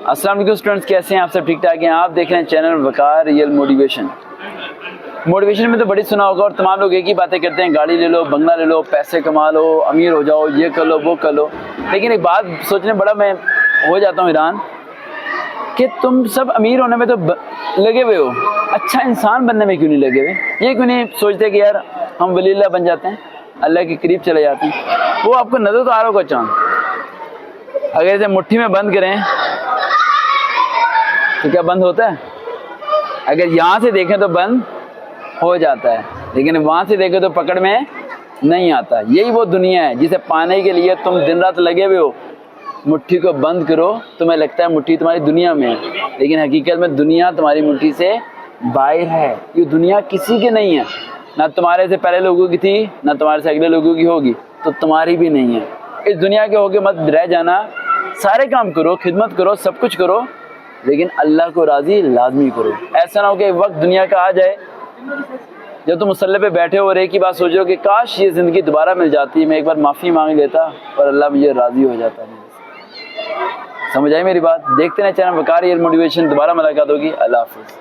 السلام علیکم اسٹوڈنٹس، کیسے ہیں آپ؟ سب ٹھیک ٹھاک ہیں؟ آپ دیکھ رہے ہیں چینل وقار ریئل موٹیویشن۔ موٹیویشن میں تو بڑی سنا ہوگا اور تمام لوگ ایک ہی باتیں کرتے ہیں، گاڑی لے لو، بنگلہ لے لو، پیسے کما لو، امیر ہو جاؤ، یہ کر لو وہ کر لو۔ لیکن ایک بات سوچنے بڑا میں ہو جاتا ہوں حیران کہ تم سب امیر ہونے میں تو لگے ہوئے ہو، اچھا انسان بننے میں کیوں نہیں لگے ہوئے؟ یہ کیوں نہیں سوچتے کہ یار ہم ولی اللہ بن جاتے ہیں، اللہ کے قریب چلے جاتے ہیں؟ وہ آپ کو نظر تو آ رہا ہوگا چاند، اگر اسے مٹھی میں بند کریں تو کیا بند ہوتا ہے؟ اگر یہاں سے دیکھیں تو بند ہو جاتا ہے، لیکن وہاں سے دیکھیں تو پکڑ میں نہیں آتا۔ یہی وہ دنیا ہے جسے پانے کے لیے تم دن رات لگے ہوئے ہو۔ مٹھی کو بند کرو، تمہیں لگتا ہے مٹھی تمہاری دنیا میں ہے، لیکن حقیقت میں دنیا تمہاری مٹھی سے باہر ہے۔ یہ دنیا کسی کی نہیں ہے، نہ تمہارے سے پہلے لوگوں کی تھی، نہ تمہارے سے اگلے لوگوں کی ہوگی، تو تمہاری بھی نہیں ہے۔ اس دنیا کے ہوگے مت رہ جانا، سارے کام کرو، خدمت کرو، سب کچھ کرو، لیکن اللہ کو راضی لازمی کرو۔ ایسا نہ ہو کہ ایک وقت دنیا کا آ جائے جب تم مصلی پہ بیٹھے ہو اور ایک ہی بات سوچ رہے ہو کہ کاش یہ زندگی دوبارہ مل جاتی، میں ایک بار معافی مانگ لیتا اور اللہ مجھے راضی ہو جاتا۔ سمجھ آئی میری بات؟ دیکھتے رہیں چینل وقار ریئل موٹیویشن، دوبارہ ملاقات ہوگی۔ اللہ حافظ۔